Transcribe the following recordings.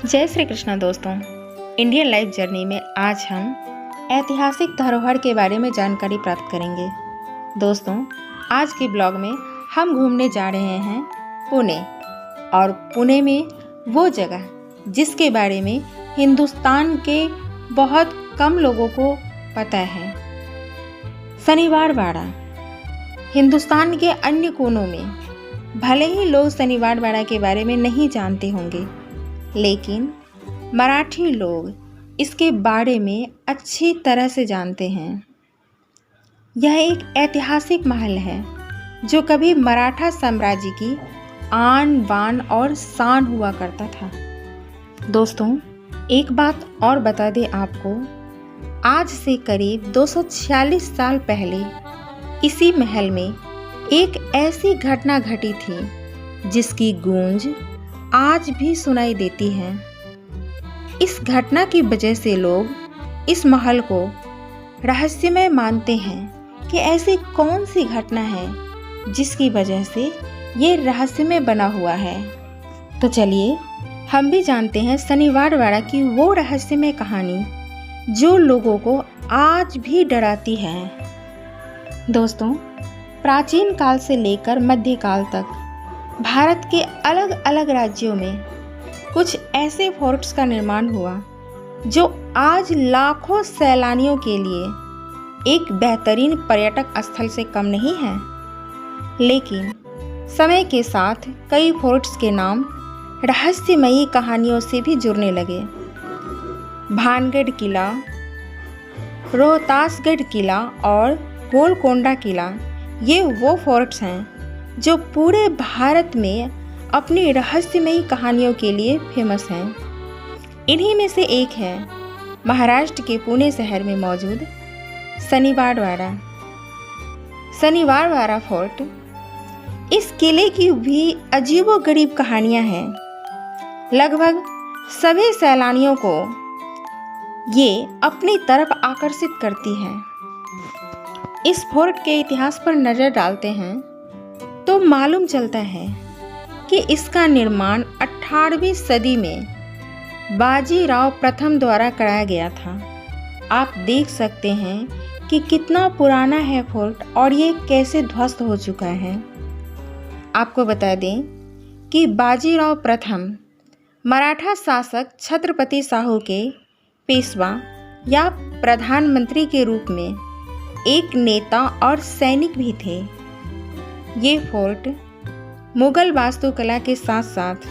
जय श्री कृष्ण दोस्तों। Indian life journey में आज हम ऐतिहासिक धरोहर के बारे में जानकारी प्राप्त करेंगे। दोस्तों, आज के ब्लॉग में हम घूमने जा रहे हैं पुणे, और पुणे में वो जगह जिसके बारे में हिंदुस्तान के बहुत कम लोगों को पता है। शनिवार वाड़ा। हिंदुस्तान के अन्य कोनों में भले ही लोग शनिवार वाड़ा के बारे में नहीं जानते होंगे, लेकिन मराठी लोग इसके बारे में अच्छी तरह से जानते हैं। यह एक ऐतिहासिक महल है जो कभी मराठा साम्राज्य की आन बान और शान हुआ करता था। दोस्तों, एक बात और बता दें आपको, आज से करीब 246 साल पहले इसी महल में एक ऐसी घटना घटी थी जिसकी गूंज आज भी सुनाई देती है। इस घटना की वजह से लोग इस महल को रहस्यमय मानते हैं कि ऐसी कौन सी घटना है जिसकी वजह से ये रहस्यमय बना हुआ है। तो चलिए हम भी जानते हैं शनिवार वाड़ा की वो रहस्यमय कहानी जो लोगों को आज भी डराती है। दोस्तों, प्राचीन काल से लेकर मध्यकाल तक भारत के अलग अलग राज्यों में कुछ ऐसे फोर्ट्स का निर्माण हुआ जो आज लाखों सैलानियों के लिए एक बेहतरीन पर्यटक स्थल से कम नहीं है। लेकिन समय के साथ कई फोर्ट्स के नाम रहस्यमयी कहानियों से भी जुड़ने लगे। भानगढ़ किला, रोहतासगढ़ किला और गोलकोंडा किला, ये वो फोर्ट्स हैं जो पूरे भारत में अपनी रहस्यमयी कहानियों के लिए फेमस हैं। इन्हीं में से एक है महाराष्ट्र के पुणे शहर में मौजूद शनिवार वाड़ा। शनिवार वाड़ा फोर्ट, इस किले की भी अजीबोगरीब कहानियां हैं। लगभग सभी सैलानियों को ये अपनी तरफ आकर्षित करती हैं। इस फोर्ट के इतिहास पर नज़र डालते हैं तो मालूम चलता है कि इसका निर्माण 18वीं सदी में बाजीराव प्रथम द्वारा कराया गया था। आप देख सकते हैं कि कितना पुराना है फोर्ट और ये कैसे ध्वस्त हो चुका है। आपको बता दें कि बाजीराव प्रथम मराठा शासक छत्रपति शाहू के पेशवा या प्रधानमंत्री के रूप में एक नेता और सैनिक भी थे। ये फोर्ट मुगल वास्तुकला के साथ साथ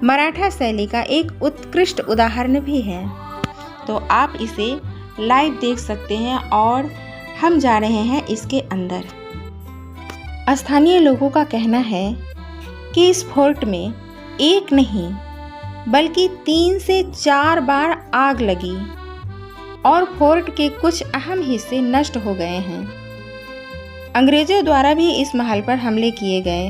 मराठा शैली का एक उत्कृष्ट उदाहरण भी है। तो आप इसे लाइव देख सकते हैं और हम जा रहे हैं इसके अंदर। स्थानीय लोगों का कहना है कि इस फोर्ट में एक नहीं बल्कि 3 से 4 बार आग लगी और फोर्ट के कुछ अहम हिस्से नष्ट हो गए हैं। अंग्रेजों द्वारा भी इस महल पर हमले किए गए।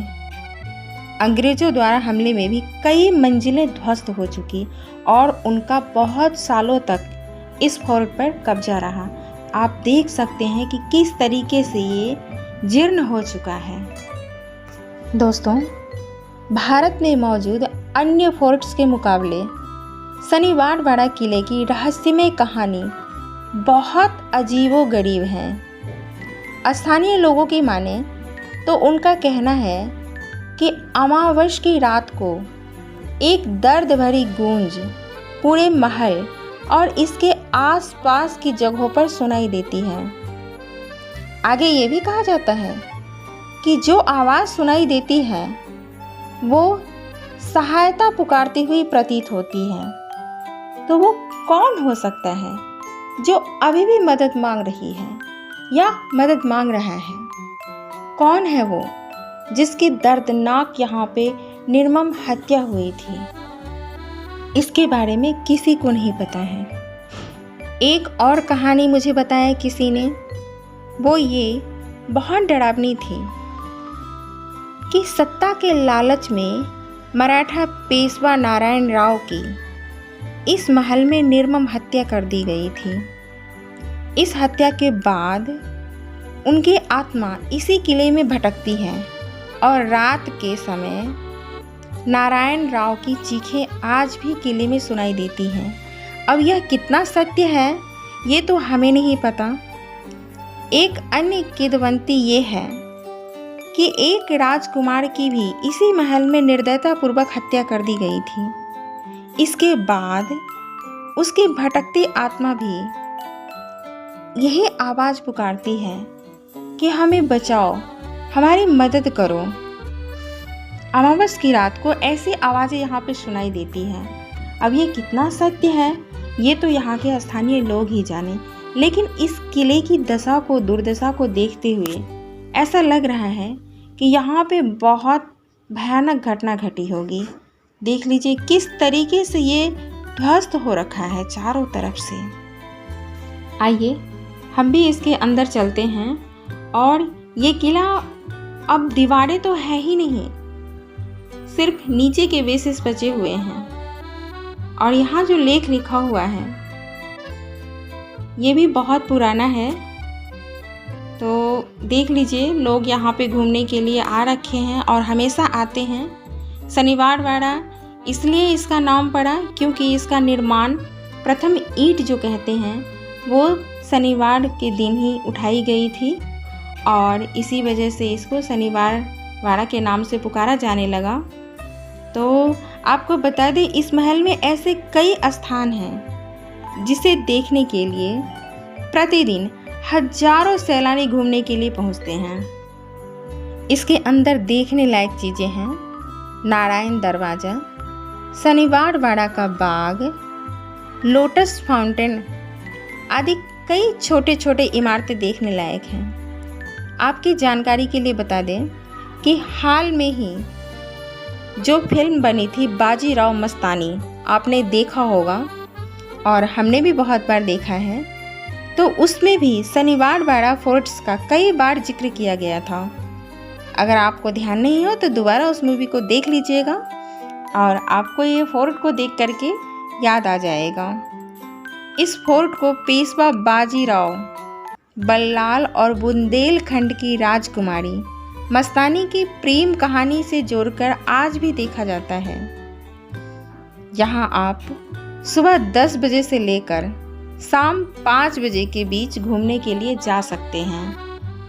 अंग्रेजों द्वारा हमले में भी कई मंजिलें ध्वस्त हो चुकी और उनका बहुत सालों तक इस फोर्ट पर कब्जा रहा। आप देख सकते हैं कि किस तरीके से ये जीर्ण हो चुका है। दोस्तों, भारत में मौजूद अन्य फोर्ट्स के मुकाबले शनिवार वाड़ा किले की रहस्यमय कहानी बहुत अजीबोगरीब है। स्थानीय लोगों की माने तो उनका कहना है कि अमावस्या की रात को एक दर्द भरी गूंज पूरे महल और इसके आसपास की जगहों पर सुनाई देती है। आगे ये भी कहा जाता है कि जो आवाज़ सुनाई देती है वो सहायता पुकारती हुई प्रतीत होती है। तो वो कौन हो सकता है जो अभी भी मदद मांग रही है या मदद मांग रहा है? कौन है वो जिसकी दर्दनाक यहाँ पे निर्मम हत्या हुई थी? इसके बारे में किसी को नहीं पता है। एक और कहानी मुझे बताया किसी ने, वो ये बहुत डरावनी थी कि सत्ता के लालच में मराठा पेशवा नारायण राव की इस महल में निर्मम हत्या कर दी गई थी। इस हत्या के बाद उनकी आत्मा इसी किले में भटकती है और रात के समय नारायण राव की चीखें आज भी किले में सुनाई देती हैं। अब यह कितना सत्य है ये तो हमें नहीं पता। एक अन्य किंवदंती ये है कि एक राजकुमार की भी इसी महल में निर्दयतापूर्वक हत्या कर दी गई थी। इसके बाद उसकी भटकती आत्मा भी यही आवाज़ पुकारती है कि हमें बचाओ, हमारी मदद करो। अमावस की रात को ऐसी आवाज़ें यहाँ पे सुनाई देती हैं। अब ये कितना सत्य है ये तो यहाँ के स्थानीय लोग ही जाने, लेकिन इस किले की दशा को, दुर्दशा को देखते हुए ऐसा लग रहा है कि यहाँ पे बहुत भयानक घटना घटी होगी। देख लीजिए किस तरीके से ये ध्वस्त हो रखा है चारों तरफ से। आइए हम भी इसके अंदर चलते हैं। और ये किला अब दीवारें तो है ही नहीं, सिर्फ नीचे के बेसिस बचे हुए हैं। और यहाँ जो लेख लिखा हुआ है ये भी बहुत पुराना है। तो देख लीजिए लोग यहाँ पे घूमने के लिए आ रखे हैं और हमेशा आते हैं। शनिवार वाड़ा इसलिए इसका नाम पड़ा क्योंकि इसका निर्माण, प्रथम ईंट जो कहते हैं, वो शनिवार के दिन ही उठाई गई थी और इसी वजह से इसको शनिवार वाड़ा के नाम से पुकारा जाने लगा। तो आपको बता दें इस महल में ऐसे कई स्थान हैं जिसे देखने के लिए प्रतिदिन हजारों सैलानी घूमने के लिए पहुंचते हैं। इसके अंदर देखने लायक चीज़ें हैं नारायण दरवाज़ा, शनिवार वाड़ा का बाग, लोटस फाउंटेन आदि कई छोटे छोटे इमारतें देखने लायक हैं। आपकी जानकारी के लिए बता दें कि हाल में ही जो फिल्म बनी थी बाजीराव मस्तानी, आपने देखा होगा और हमने भी बहुत बार देखा है, तो उसमें भी शनिवार वाड़ा फोर्ट्स का कई बार जिक्र किया गया था। अगर आपको ध्यान नहीं हो तो दोबारा उस मूवी को देख लीजिएगा और आपको ये फोर्ट को देख करके याद आ जाएगा। इस फोर्ट को पेशवा बाजीराव, बल्लाल और बुंदेलखंड की राजकुमारी मस्तानी की प्रेम कहानी से जोड़कर आज भी देखा जाता है। यहाँ आप सुबह 10 बजे से लेकर शाम 5 बजे के बीच घूमने के लिए जा सकते हैं।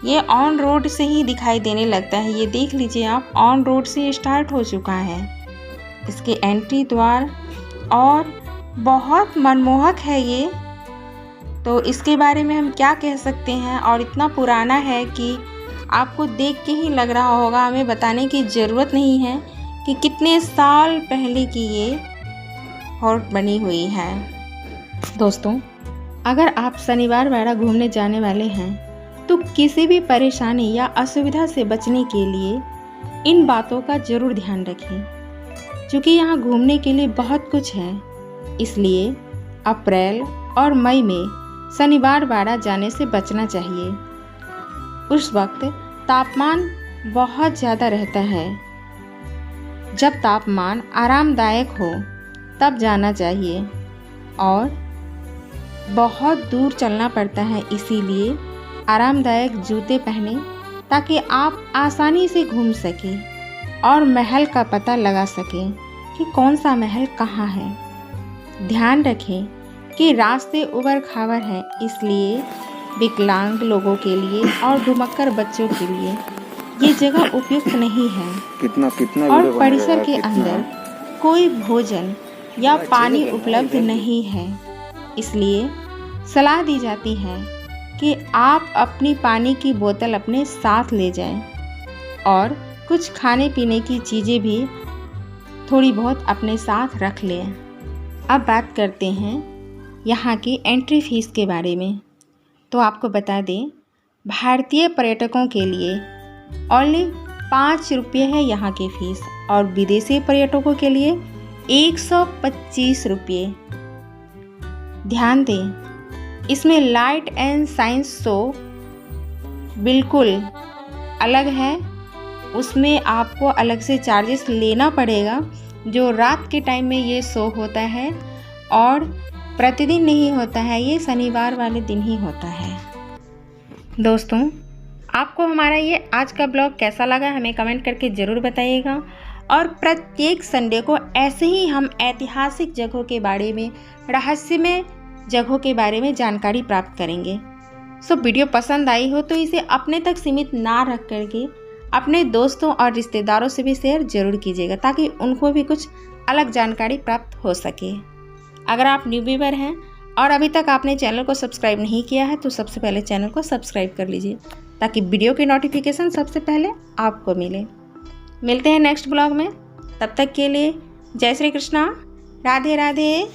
ये ऑन रोड से ही दिखाई देने लगता है। ये देख लीजिए आप, ऑन रोड से स्टार्ट हो चुका है। इसके एंट्री द्वार और बहुत मनमोहक है ये। तो इसके बारे में हम क्या कह सकते हैं, और इतना पुराना है कि आपको देख के ही लग रहा होगा, हमें बताने की ज़रूरत नहीं है कि कितने साल पहले की ये फोर्ट बनी हुई है। दोस्तों, अगर आप शनिवार वाड़ा घूमने जाने वाले हैं तो किसी भी परेशानी या असुविधा से बचने के लिए इन बातों का ज़रूर ध्यान रखें। क्योंकि यहाँ घूमने के लिए बहुत कुछ है, इसलिए अप्रैल और मई में शनिवार वाड़ा जाने से बचना चाहिए। उस वक्त तापमान बहुत ज़्यादा रहता है। जब तापमान आरामदायक हो तब जाना चाहिए और बहुत दूर चलना पड़ता है, इसीलिए आरामदायक जूते पहनें ताकि आप आसानी से घूम सकें और महल का पता लगा सकें कि कौन सा महल कहाँ है। ध्यान रखें कि रास्ते उबड़ खाबड़ हैं, इसलिए विकलांग लोगों के लिए और घुमक्कर बच्चों के लिए ये जगह उपयुक्त नहीं है। कितना और परिसर के अंदर कोई भोजन या पानी उपलब्ध नहीं है, इसलिए सलाह दी जाती है कि आप अपनी पानी की बोतल अपने साथ ले जाएं और कुछ खाने पीने की चीज़ें भी थोड़ी बहुत अपने साथ रख लें। अब बात करते हैं यहाँ की एंट्री फीस के बारे में। तो आपको बता दें, भारतीय पर्यटकों के लिए ओनली 5 रुपये है यहाँ की फ़ीस और विदेशी पर्यटकों के लिए 125 रुपये। ध्यान दें, इसमें लाइट एंड साइंस शो बिल्कुल अलग है, उसमें आपको अलग से चार्जेस लेना पड़ेगा। जो रात के टाइम में ये शो होता है और प्रतिदिन नहीं होता है, ये शनिवार वाले दिन ही होता है। दोस्तों, आपको हमारा ये आज का ब्लॉग कैसा लगा हमें कमेंट करके ज़रूर बताइएगा और प्रत्येक संडे को ऐसे ही हम ऐतिहासिक जगहों के बारे में, रहस्यमय जगहों के बारे में जानकारी प्राप्त करेंगे। सो वीडियो पसंद आई हो तो इसे अपने तक सीमित ना रख करके अपने दोस्तों और रिश्तेदारों से भी शेयर जरूर कीजिएगा, ताकि उनको भी कुछ अलग जानकारी प्राप्त हो सके। अगर आप न्यू व्यूअर हैं और अभी तक आपने चैनल को सब्सक्राइब नहीं किया है तो सबसे पहले चैनल को सब्सक्राइब कर लीजिए, ताकि वीडियो की नोटिफिकेशन सबसे पहले आपको मिले। मिलते हैं नेक्स्ट ब्लॉग में, तब तक के लिए जय श्री कृष्णा, राधे राधे।